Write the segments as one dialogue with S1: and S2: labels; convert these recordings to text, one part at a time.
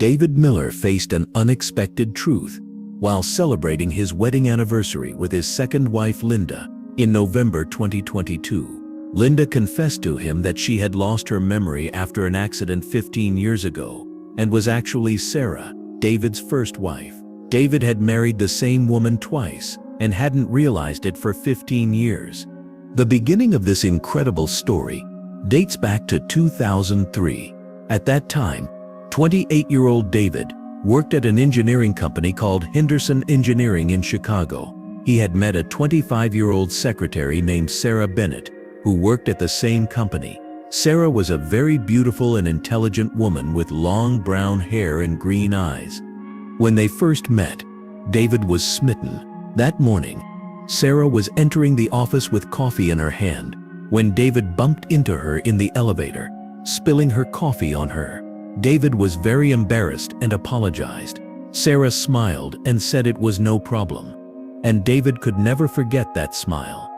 S1: David Miller faced an unexpected truth while celebrating his wedding anniversary with his second wife Linda. In November 2022, Linda confessed to him that she had lost her memory after an accident 15 years ago and was actually Sarah, David's first wife. David had married the same woman twice and hadn't realized it for 15 years. The beginning of this incredible story dates back to 2003. At that time, 28-year-old David worked at an engineering company called Henderson Engineering in Chicago. He had met a 25-year-old secretary named Sarah Bennett, who worked at the same company. Sarah was a very beautiful and intelligent woman with long brown hair and green eyes. When they first met, David was smitten. That morning, Sarah was entering the office with coffee in her hand when David bumped into her in the elevator, spilling her coffee on her. David was very embarrassed and apologized. Sarah smiled and said it was no problem, and David could never forget that smile.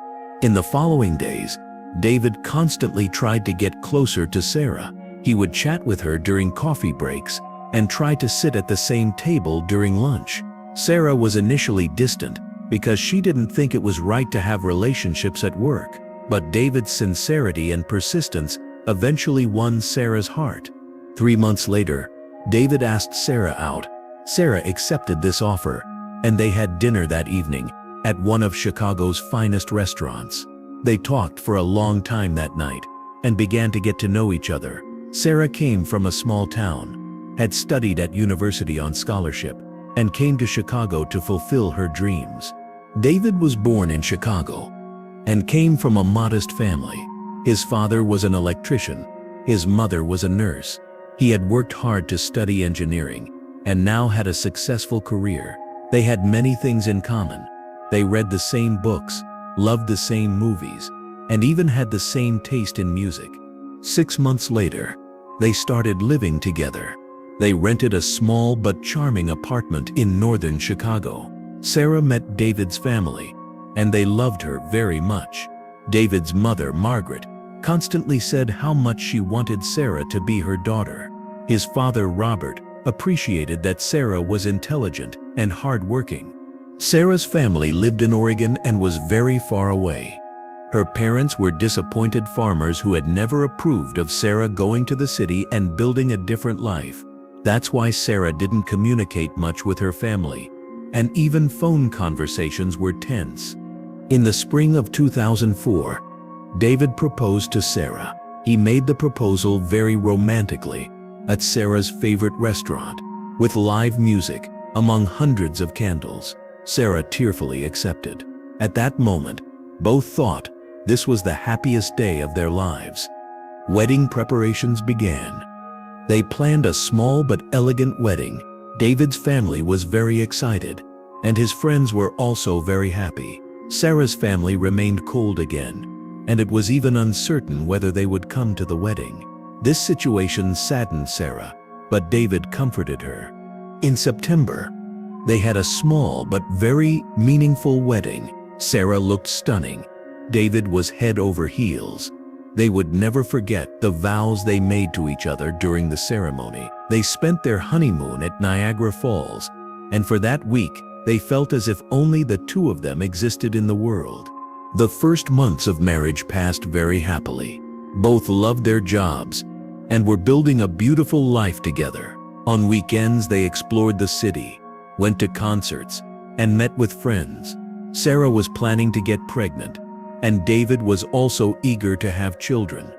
S1: In the following days, David constantly tried to get closer to Sarah. He would chat with her during coffee breaks and try to sit at the same table during lunch. Sarah was initially distant because she didn't think it was right to have relationships at work, but David's sincerity and persistence eventually won Sarah's heart. 3 months later, David asked Sarah out. Sarah accepted this offer, and they had dinner that evening at one of Chicago's finest restaurants. They talked for a long time that night and began to get to know each other. Sarah came from a small town, had studied at university on scholarship, and came to Chicago to fulfill her dreams. David was born in Chicago and came from a modest family. His father was an electrician. His mother was a nurse. He had worked hard to study engineering and now had a successful career. They had many things in common. They read the same books, loved the same movies, and even had the same taste in music. 6 months later, they started living together. They rented a small but charming apartment in northern Chicago. Sarah met David's family, and they loved her very much. David's mother, Margaret, constantly said how much she wanted Sarah to be her daughter. His father, Robert, appreciated that Sarah was intelligent and hardworking. Sarah's family lived in Oregon and was very far away. Her parents were disappointed farmers who had never approved of Sarah going to the city and building a different life. That's why Sarah didn't communicate much with her family, and even phone conversations were tense. In the spring of 2004, David proposed to Sarah. He made the proposal very romantically at Sarah's favorite restaurant, with live music among hundreds of candles. Sarah tearfully accepted. At that moment, both thought this was the happiest day of their lives. Wedding preparations began. They planned a small but elegant wedding. David's family was very excited, and his friends were also very happy. Sarah's family remained cold again, and it was even uncertain whether they would come to the wedding. This situation saddened Sarah, but David comforted her. In September, they had a small but very meaningful wedding. Sarah looked stunning. David was head over heels. They would never forget the vows they made to each other during the ceremony. They spent their honeymoon at Niagara Falls, and for that week, they felt as if only the two of them existed in the world. The first months of marriage passed very happily. Both loved their jobs and were building a beautiful life together. On weekends, they explored the city, went to concerts, and met with friends. Sarah was planning to get pregnant, and David was also eager to have children.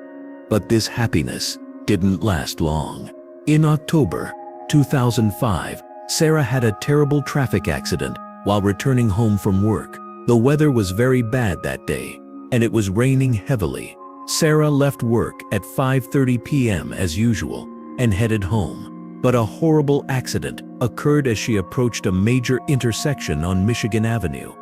S1: But this happiness didn't last long. In October 2005, Sarah had a terrible traffic accident while returning home from work. The weather was very bad that day, and it was raining heavily. Sarah left work at 5:30 p.m. as usual and headed home. But a horrible accident occurred as she approached a major intersection on Michigan Avenue.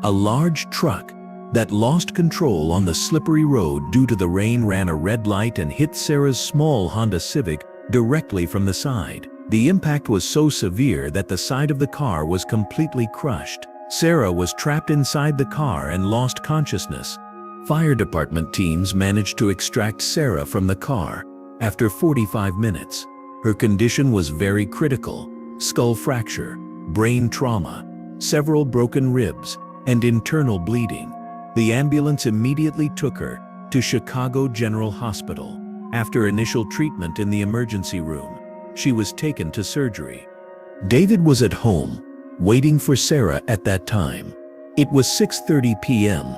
S1: A large truck that lost control on the slippery road due to the rain ran a red light and hit Sarah's small Honda Civic directly from the side. The impact was so severe that the side of the car was completely crushed. Sarah was trapped inside the car and lost consciousness. Fire department teams managed to extract Sarah from the car after 45 minutes. Her condition was very critical: skull fracture, brain trauma, several broken ribs, and internal bleeding. The ambulance immediately took her to Chicago General Hospital. After initial treatment in the emergency room, she was taken to surgery. David was at home, waiting for Sarah at that time. It was 6:30 p.m.,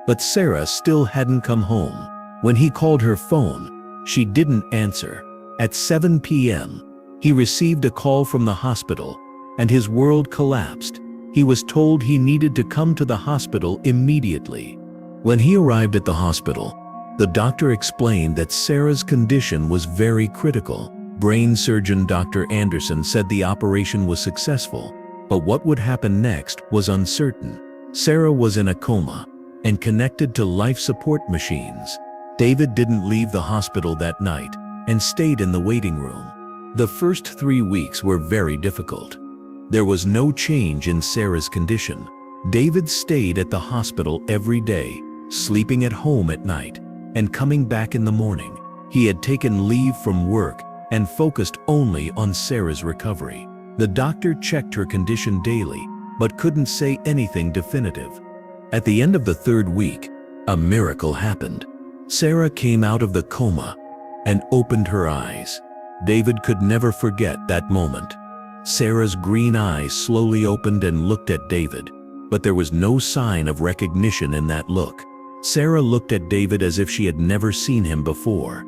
S1: but Sarah still hadn't come home. When he called her phone, she didn't answer. At 7 p.m., he received a call from the hospital, and his world collapsed. He was told he needed to come to the hospital immediately. When he arrived at the hospital, the doctor explained that Sarah's condition was very critical. Brain surgeon Dr. Anderson said the operation was successful, but what would happen next was uncertain. Sarah was in a coma and connected to life support machines. David didn't leave the hospital that night and stayed in the waiting room. The first 3 weeks were very difficult. There was no change in Sarah's condition. David stayed at the hospital every day, sleeping at home at night, and coming back in the morning. He had taken leave from work and focused only on Sarah's recovery. The doctor checked her condition daily, but couldn't say anything definitive. At the end of the 3rd week, a miracle happened. Sarah came out of the coma and opened her eyes. David could never forget that moment. Sarah's green eyes slowly opened and looked at David, but there was no sign of recognition in that look. Sarah looked at David as if she had never seen him before.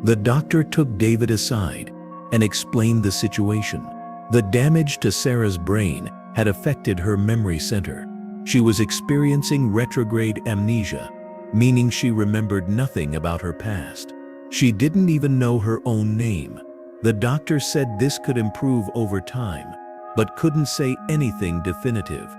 S1: The doctor took David aside and explained the situation. The damage to Sarah's brain had affected her memory center. She was experiencing retrograde amnesia, meaning she remembered nothing about her past. She didn't even know her own name. The doctor said this could improve over time, but couldn't say anything definitive.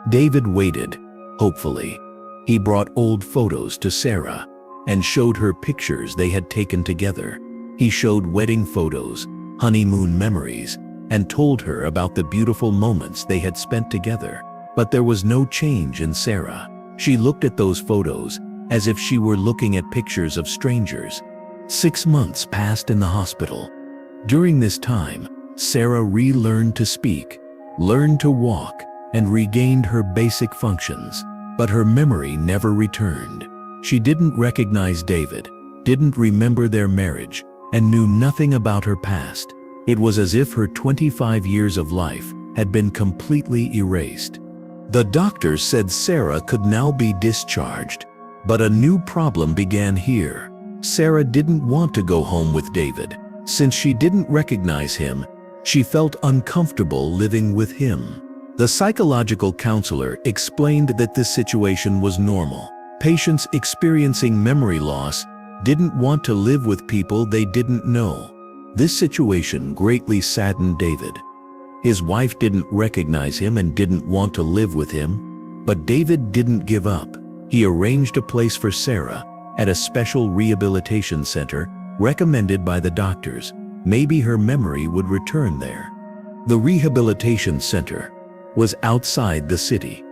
S1: David waited, hopefully. He brought old photos to Sarah and showed her pictures they had taken together. He showed wedding photos, honeymoon memories, and told her about the beautiful moments they had spent together. But there was no change in Sarah. She looked at those photos as if she were looking at pictures of strangers. 6 months passed in the hospital. During this time, Sarah relearned to speak, learned to walk, and regained her basic functions. But her memory never returned. She didn't recognize David, didn't remember their marriage, and knew nothing about her past. It was as if her 25 years of life had been completely erased. The doctors said Sarah could now be discharged, but a new problem began here. Sarah didn't want to go home with David. Since she didn't recognize him, she felt uncomfortable living with him. The psychological counselor explained that this situation was normal. Patients experiencing memory loss didn't want to live with people they didn't know. This situation greatly saddened David. His wife didn't recognize him and didn't want to live with him, but David didn't give up. He arranged a place for Sarah at a special rehabilitation center recommended by the doctors. Maybe her memory would return there. The rehabilitation center was outside the city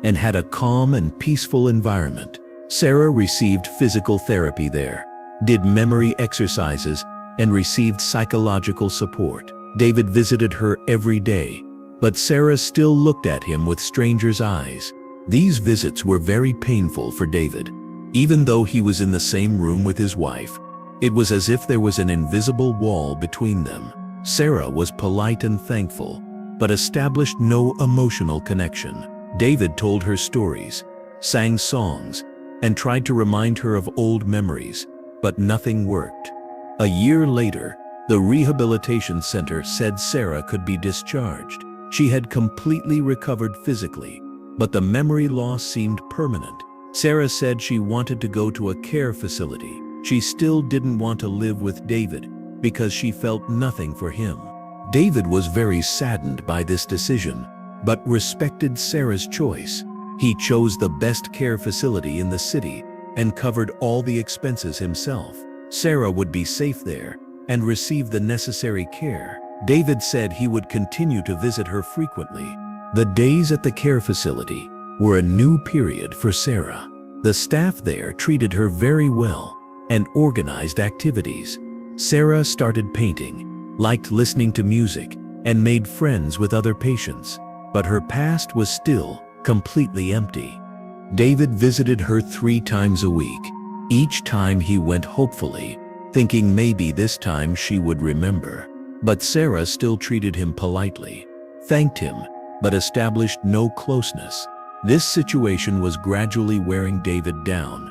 S1: and had a calm and peaceful environment. Sarah received physical therapy there, did memory exercises, and received psychological support. David visited her every day, but Sarah still looked at him with strangers' eyes. These visits were very painful for David. Even though he was in the same room with his wife, it was as if there was an invisible wall between them. Sarah was polite and thankful, but established no emotional connection. David told her stories, sang songs, and tried to remind her of old memories, but nothing worked. A year later, the rehabilitation center said Sarah could be discharged. She had completely recovered physically, but the memory loss seemed permanent. Sarah said she wanted to go to a care facility. She still didn't want to live with David because she felt nothing for him. David was very saddened by this decision, but respected Sarah's choice. He chose the best care facility in the city and covered all the expenses himself. Sarah would be safe there and receive the necessary care. David said he would continue to visit her frequently. The days at the care facility were a new period for Sarah. The staff there treated her very well and organized activities. Sarah started painting liked listening to music, and made friends with other patients. But her past was still completely empty. David visited her 3 times a week. Each time he went hopefully, thinking maybe this time she would remember. But Sarah still treated him politely, thanked him, but established no closeness. This situation was gradually wearing David down.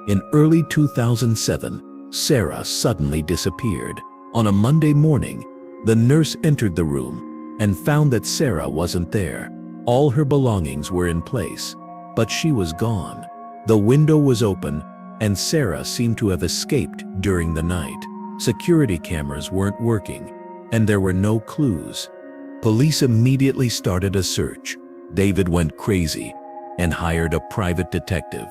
S1: In early 2007, Sarah suddenly disappeared. On a Monday morning, the nurse entered the room and found that Sarah wasn't there. All her belongings were in place, but she was gone. The window was open, and Sarah seemed to have escaped during the night. Security cameras weren't working, and there were no clues. Police immediately started a search. David went crazy and hired a private detective.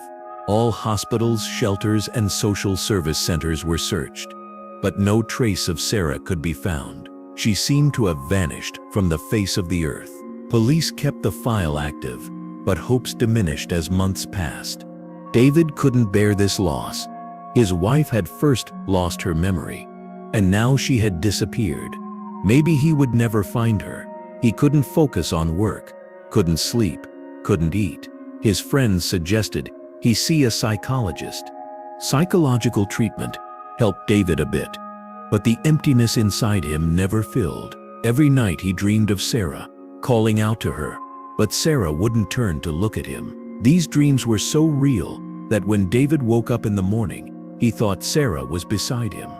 S1: All hospitals, shelters, and social service centers were searched, but no trace of Sarah could be found. She seemed to have vanished from the face of the earth. Police kept the file active, but hopes diminished as months passed. David couldn't bear this loss. His wife had first lost her memory, and now she had disappeared. Maybe he would never find her. He couldn't focus on work, couldn't sleep, couldn't eat. His friends suggested he see a psychologist. Psychological treatment helped David a bit, but the emptiness inside him never filled. Every night he dreamed of Sarah, calling out to her, but Sarah wouldn't turn to look at him. These dreams were so real that when David woke up in the morning, he thought Sarah was beside him.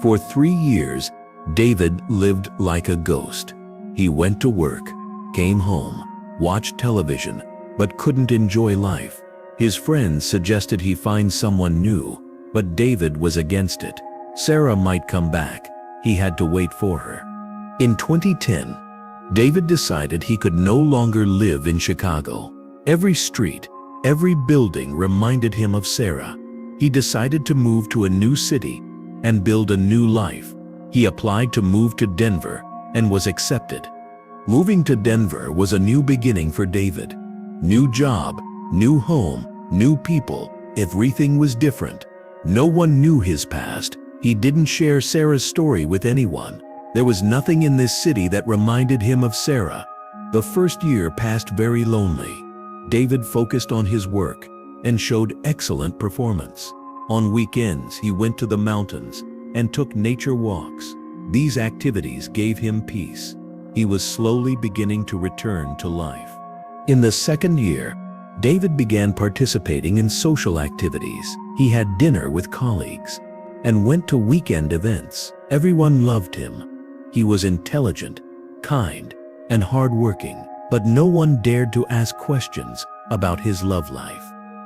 S1: For 3 years, David lived like a ghost. He went to work, came home, watched television, but couldn't enjoy life. His friends suggested he find someone new, but David was against it. Sarah might come back. He had to wait for her. In 2010, David decided he could no longer live in Chicago. Every street, every building reminded him of Sarah. He decided to move to a new city and build a new life. He applied to move to Denver and was accepted. Moving to Denver was a new beginning for David. New job, new home, new people. Everything was different. No one knew his past. He didn't share Sarah's story with anyone. There was nothing in this city that reminded him of Sarah. The first year passed very lonely. David focused on his work and showed excellent performance. On weekends, he went to the mountains and took nature walks. These activities gave him peace. He was slowly beginning to return to life. In the second year, David began participating in social activities. He had dinner with colleagues and went to weekend events. Everyone loved him. He was intelligent, kind, and hardworking, but no one dared to ask questions about his love life.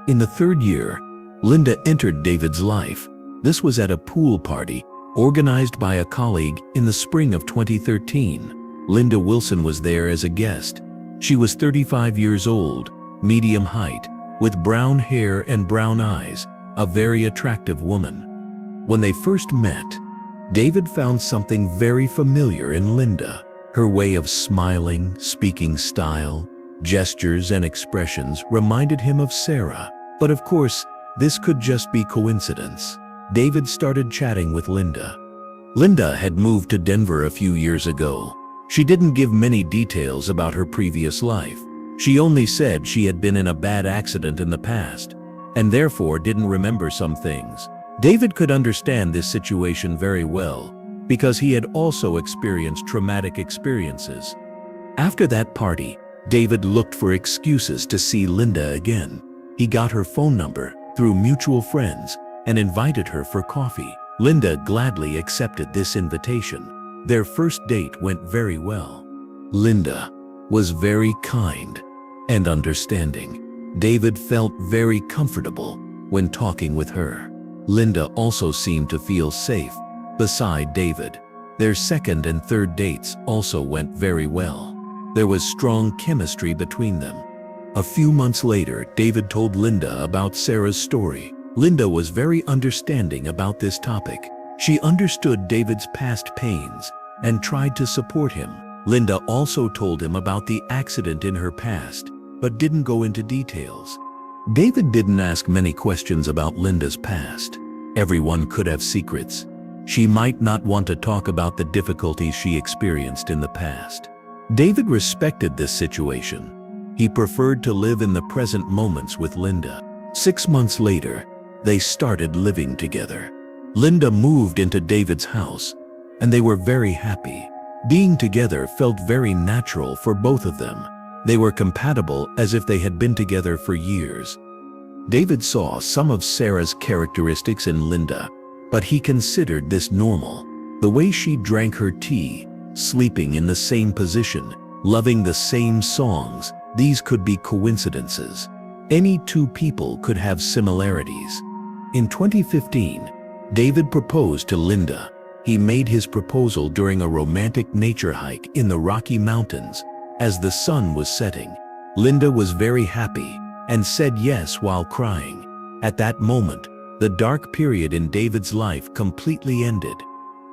S1: In the third year, Linda entered David's life. This was at a pool party organized by a colleague in the spring of 2013. Linda Wilson was there as a guest. She was 35 years old, medium height, with brown hair and brown eyes, a very attractive woman. When they first met, David found something very familiar in Linda. Her way of smiling, speaking style, gestures and expressions reminded him of Sarah. But of course, this could just be coincidence. David started chatting with Linda. Linda had moved to Denver a few years ago. She didn't give many details about her previous life. She only said she had been in a bad accident in the past, and therefore didn't remember some things. David could understand this situation very well, because he had also experienced traumatic experiences. After that party, David looked for excuses to see Linda again. He got her phone number through mutual friends and invited her for coffee. Linda gladly accepted this invitation. Their first date went very well. Linda was very kind and understanding. David felt very comfortable when talking with her. Linda also seemed to feel safe beside David. Their second and third dates also went very well. There was strong chemistry between them. A few months later, David told Linda about Sarah's story. Linda was very understanding about this topic. She understood David's past pains and tried to support him. Linda also told him about the accident in her past, but didn't go into details. David didn't ask many questions about Linda's past. Everyone could have secrets. She might not want to talk about the difficulties she experienced in the past. David respected this situation. He preferred to live in the present moments with Linda. 6 months later, they started living together. Linda moved into David's house, and they were very happy. Being together felt very natural for both of them. They were compatible as if they had been together for years. David saw some of Sarah's characteristics in Linda, but he considered this normal. The way she drank her tea, sleeping in the same position, loving the same songs, these could be coincidences. Any two people could have similarities. In 2015, David proposed to Linda. He made his proposal during a romantic nature hike in the Rocky Mountains. As the sun was setting, Linda was very happy and said yes while crying. At that moment, the dark period in David's life completely ended.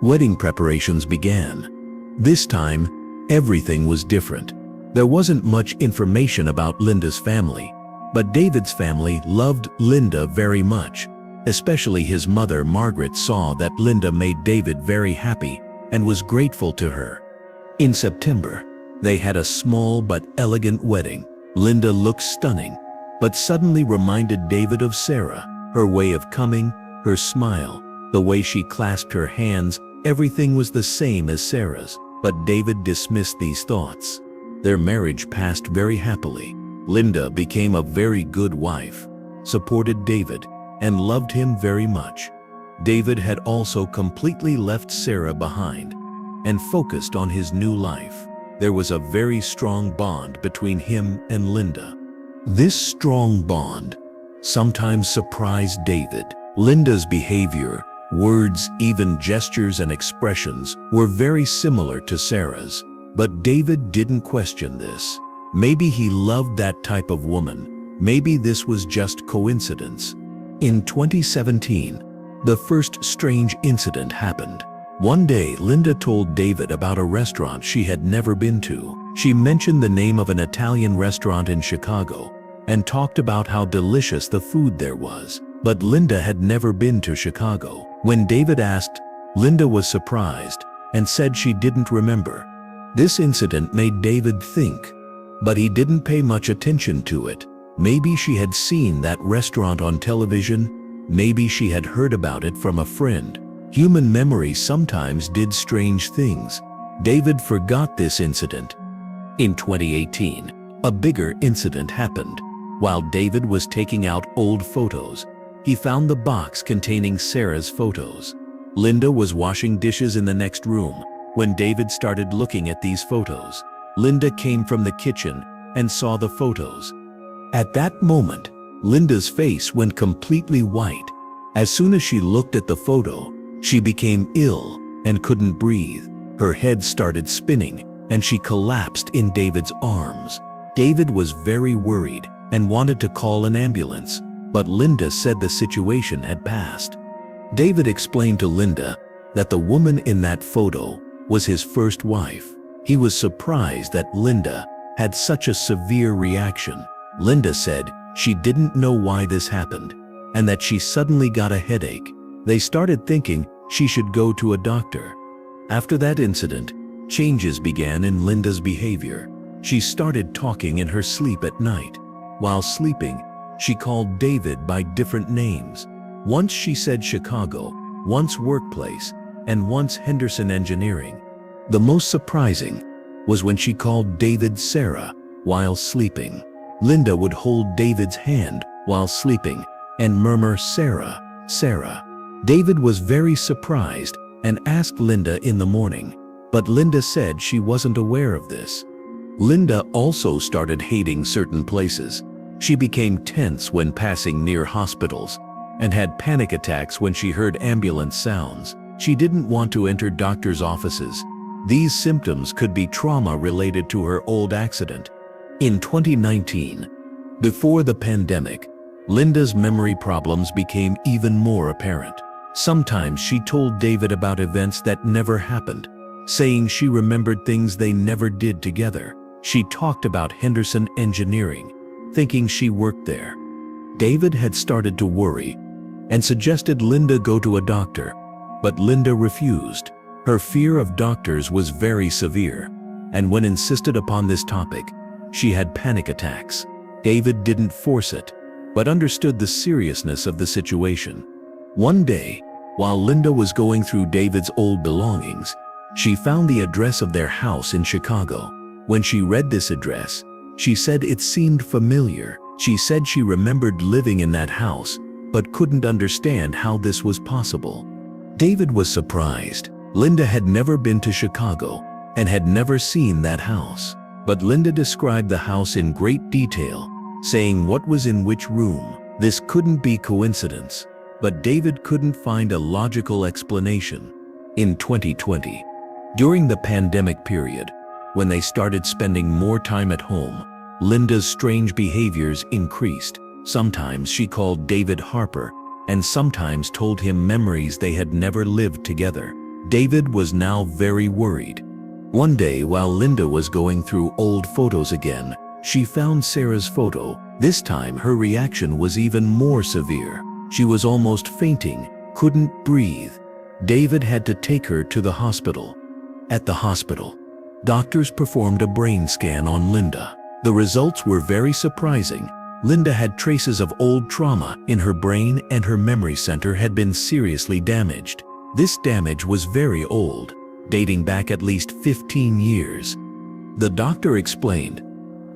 S1: Wedding preparations began. This time, everything was different. There wasn't much information about Linda's family, but David's family loved Linda very much. Especially his mother, Margaret, saw that Linda made David very happy and was grateful to her. In September, they had a small but elegant wedding. Linda looked stunning, but suddenly reminded David of Sarah. Her way of coming, her smile, the way she clasped her hands, everything was the same as Sarah's. But David dismissed these thoughts. Their marriage passed very happily. Linda became a very good wife, supported David, and loved him very much. David had also completely left Sarah behind and focused on his new life. There was a very strong bond between him and Linda. This strong bond sometimes surprised David. Linda's behavior, words, even gestures and expressions were very similar to Sarah's, but David didn't question this. Maybe he loved that type of woman. Maybe this was just coincidence. In 2017, the first strange incident happened. One day, Linda told David about a restaurant she had never been to. She mentioned the name of an Italian restaurant in Chicago and talked about how delicious the food there was. But Linda had never been to Chicago. When David asked, Linda was surprised and said she didn't remember. This incident made David think, but he didn't pay much attention to it. Maybe she had seen that restaurant on television. Maybe she had heard about it from a friend. Human memory sometimes did strange things. David forgot this incident. In 2018, a bigger incident happened. While David was taking out old photos, he found the box containing Sarah's photos. Linda was washing dishes in the next room when David started looking at these photos. Linda came from the kitchen and saw the photos. At that moment, Linda's face went completely white. As soon as she looked at the photo, she became ill and couldn't breathe. Her head started spinning and she collapsed in David's arms. David was very worried and wanted to call an ambulance, but Linda said the situation had passed. David explained to Linda that the woman in that photo was his first wife. He was surprised that Linda had such a severe reaction. Linda said she didn't know why this happened and that she suddenly got a headache. They started thinking she should go to a doctor. After that incident, changes began in Linda's behavior. She started talking in her sleep at night. While sleeping, she called David by different names. Once she said Chicago, once workplace, and once Henderson Engineering. The most surprising was when she called David Sarah while sleeping. Linda would hold David's hand while sleeping and murmur, "Sarah, Sarah." David was very surprised and asked Linda in the morning, but Linda said she wasn't aware of this. Linda also started hating certain places. She became tense when passing near hospitals and had panic attacks when she heard ambulance sounds. She didn't want to enter doctors' offices. These symptoms could be trauma related to her old accident. In 2019, before the pandemic, Linda's memory problems became even more apparent. Sometimes she told David about events that never happened, saying she remembered things they never did together. She talked about Henderson Engineering, thinking she worked there. David had started to worry and suggested Linda go to a doctor, but Linda refused. Her fear of doctors was very severe, and when insisted upon this topic, she had panic attacks. David didn't force it, but understood the seriousness of the situation. One day, while Linda was going through David's old belongings, she found the address of their house in Chicago. When she read this address, she said it seemed familiar. She said she remembered living in that house, but couldn't understand how this was possible. David was surprised. Linda had never been to Chicago and had never seen that house. But Linda described the house in great detail, saying what was in which room. This couldn't be coincidence, but David couldn't find a logical explanation. In 2020, during the pandemic period, when they started spending more time at home, Linda's strange behaviors increased. Sometimes she called David Harper, and sometimes told him memories they had never lived together. David was now very worried. One day, while Linda was going through old photos again, she found Sarah's photo. This time her reaction was even more severe. She was almost fainting, couldn't breathe. David had to take her to the hospital. At the hospital, doctors performed a brain scan on Linda. The results were very surprising. Linda had traces of old trauma in her brain, and her memory center had been seriously damaged. This damage was very old, dating back at least 15 years. The doctor explained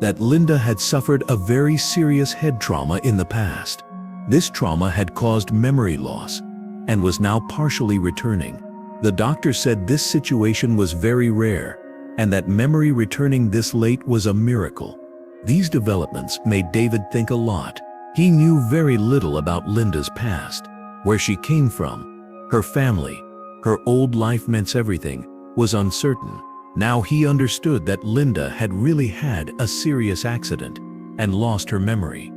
S1: that Linda had suffered a very serious head trauma in the past. This trauma had caused memory loss and was now partially returning. The doctor said this situation was very rare and that memory returning this late was a miracle. These developments made David think a lot. He knew very little about Linda's past, where she came from. Her family, her old life meant everything, was uncertain. Now he understood that Linda had really had a serious accident and lost her memory.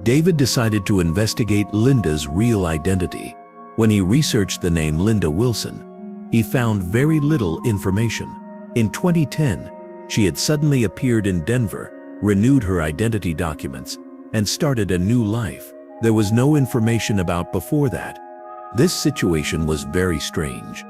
S1: David decided to investigate Linda's real identity. When he researched the name Linda Wilson, he found very little information. In 2010, she had suddenly appeared in Denver, renewed her identity documents, and started a new life. There was no information about before that. This situation was very strange.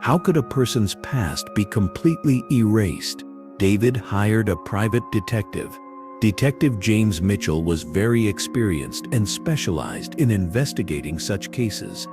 S1: How could a person's past be completely erased? David hired a private detective. Detective James Mitchell was very experienced and specialized in investigating such cases.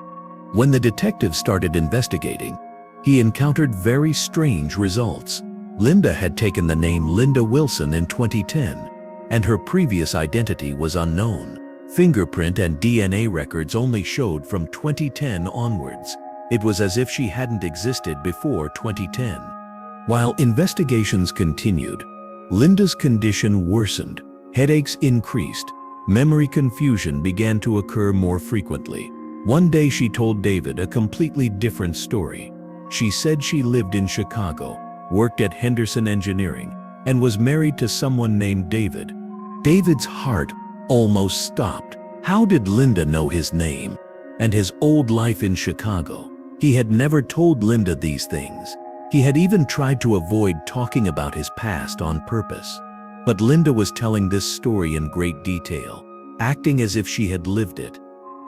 S1: When the detective started investigating, he encountered very strange results. Linda had taken the name Linda Wilson in 2010, and her previous identity was unknown. Fingerprint and DNA records only showed from 2010 onwards. It was as if she hadn't existed before 2010. While investigations continued, Linda's condition worsened. Headaches increased. Memory confusion began to occur more frequently. One day she told David a completely different story. She said she lived in Chicago, worked at Henderson Engineering, and was married to someone named David. David's heart almost stopped. How did Linda know his name and his old life in Chicago? He had never told Linda these things. He had even tried to avoid talking about his past on purpose. But Linda was telling this story in great detail, acting as if she had lived it.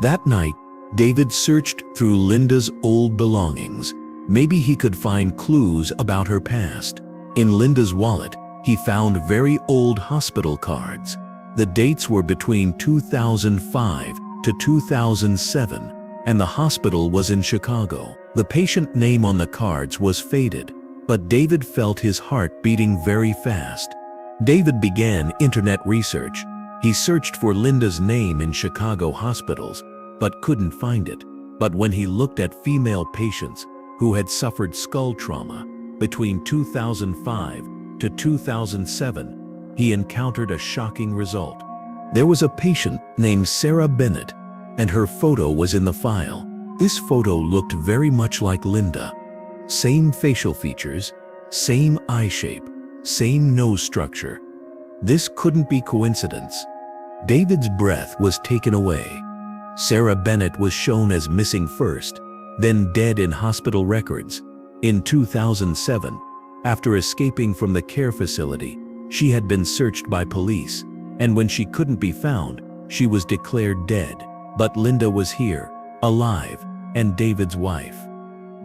S1: That night, David searched through Linda's old belongings. Maybe he could find clues about her past. In Linda's wallet, he found very old hospital cards. The dates were between 2005 to 2007, and the hospital was in Chicago. The patient name on the cards was faded, but David felt his heart beating very fast. David began internet research. He searched for Linda's name in Chicago hospitals, but couldn't find it. But when he looked at female patients who had suffered skull trauma between 2005 to 2007, he encountered a shocking result. There was a patient named Sarah Bennett, and her photo was in the file. This photo looked very much like Linda. Same facial features, same eye shape, same nose structure. This couldn't be coincidence. David's breath was taken away. Sarah Bennett was shown as missing first, then dead in hospital records. In 2007, after escaping from the care facility, she had been searched by police, and when she couldn't be found, she was declared dead. But Linda was here, alive, and David's wife.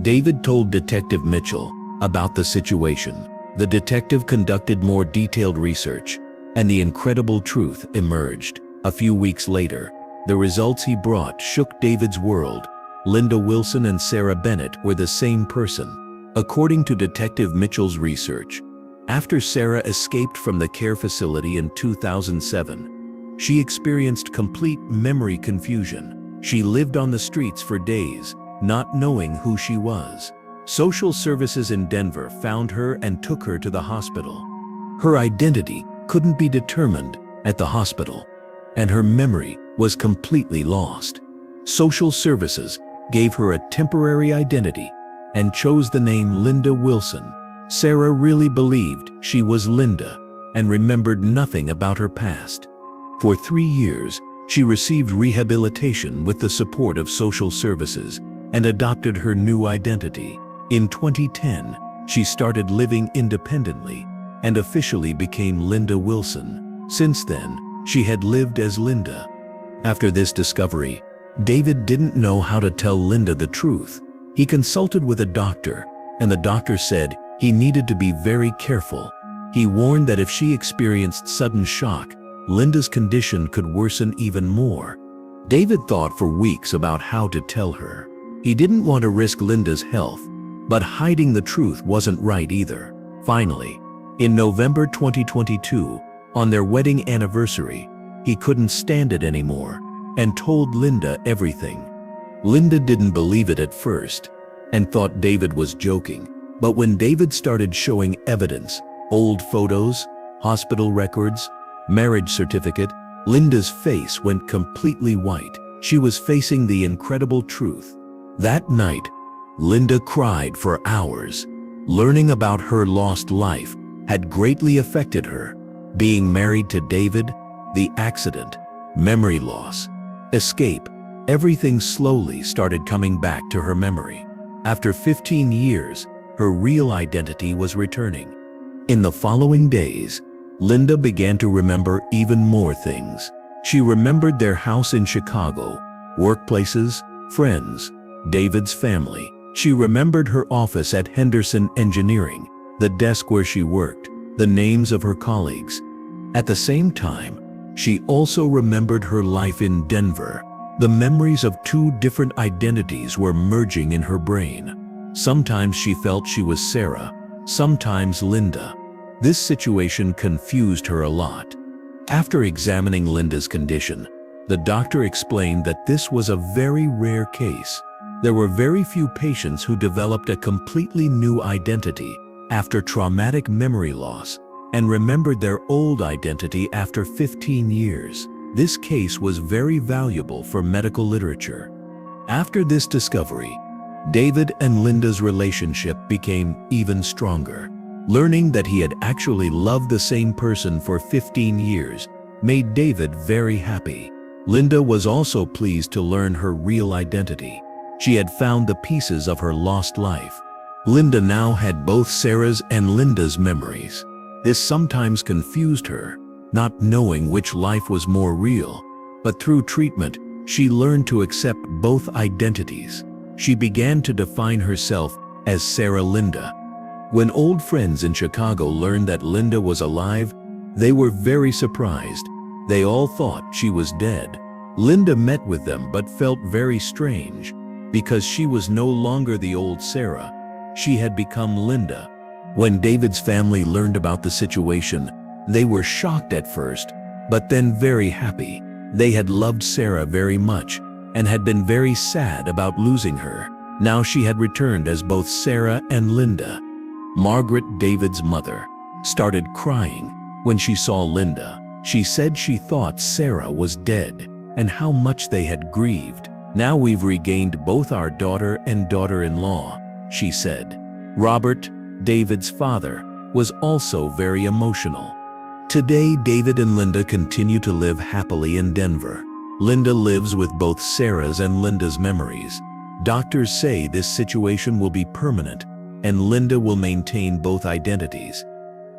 S1: David told Detective Mitchell about the situation. The detective conducted more detailed research, and the incredible truth emerged. A few weeks later, the results he brought shook David's world. Linda Wilson and Sarah Bennett were the same person. According to Detective Mitchell's research, after Sarah escaped from the care facility in 2007, she experienced complete memory confusion. She lived on the streets for days, not knowing who she was. Social services in Denver found her and took her to the hospital. Her identity couldn't be determined at the hospital, and her memory was completely lost. Social services gave her a temporary identity and chose the name Linda Wilson. Sarah really believed she was Linda and remembered nothing about her past. For 3 years, she received rehabilitation with the support of social services and adopted her new identity. In 2010, she started living independently and officially became Linda Wilson. Since then, she had lived as Linda. After this discovery, David didn't know how to tell Linda the truth. He consulted with a doctor, and the doctor said he needed to be very careful. He warned that if she experienced sudden shock, Linda's condition could worsen even more. David thought for weeks about how to tell her. He didn't want to risk Linda's health, but hiding the truth wasn't right either. Finally, in November 2022, on their wedding anniversary, he couldn't stand it anymore and told Linda everything. Linda didn't believe it at first and thought David was joking. But when David started showing evidence, old photos, hospital records, marriage certificate, Linda's face went completely white. She was facing the incredible truth. That night, Linda cried for hours. Learning about her lost life had greatly affected her. Being married to David, the accident, memory loss, escape, everything slowly started coming back to her memory. After 15 years, her real identity was returning. In the following days, Linda began to remember even more things. She remembered their house in Chicago, workplaces, friends, David's family. She remembered her office at Henderson Engineering, the desk where she worked, the names of her colleagues. At the same time, she also remembered her life in Denver. The memories of 2 different identities were merging in her brain. Sometimes she felt she was Sarah, sometimes Linda. This situation confused her a lot. After examining Linda's condition, the doctor explained that this was a very rare case. There were very few patients who developed a completely new identity after traumatic memory loss and remembered their old identity after 15 years. This case was very valuable for medical literature. After this discovery, David and Linda's relationship became even stronger. Learning that he had actually loved the same person for 15 years made David very happy. Linda was also pleased to learn her real identity. She had found the pieces of her lost life. Linda now had both Sarah's and Linda's memories. This sometimes confused her, not knowing which life was more real. But through treatment, she learned to accept both identities. She began to define herself as Sarah Linda. When old friends in Chicago learned that Linda was alive, they were very surprised. They all thought she was dead. Linda met with them but felt very strange, because she was no longer the old Sarah. She had become Linda. When David's family learned about the situation, they were shocked at first, but then very happy. They had loved Sarah very much and had been very sad about losing her. Now she had returned as both Sarah and Linda. Margaret, David's mother, started crying when she saw Linda. She said she thought Sarah was dead and how much they had grieved. "Now we've regained both our daughter and daughter-in-law," she said. Robert, David's father, was also very emotional. Today, David and Linda continue to live happily in Denver. Linda lives with both Sarah's and Linda's memories. Doctors say this situation will be permanent, and Linda will maintain both identities.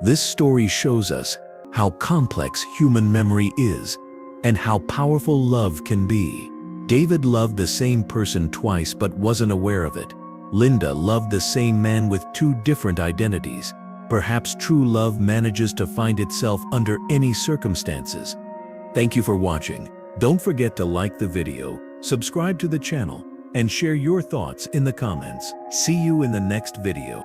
S1: This story shows us how complex human memory is and how powerful love can be. David loved the same person twice but wasn't aware of it. Linda loved the same man with two different identities. Perhaps true love manages to find itself under any circumstances. Thank you for watching. Don't forget to like the video, subscribe to the channel, and share your thoughts in the comments. See you in the next video.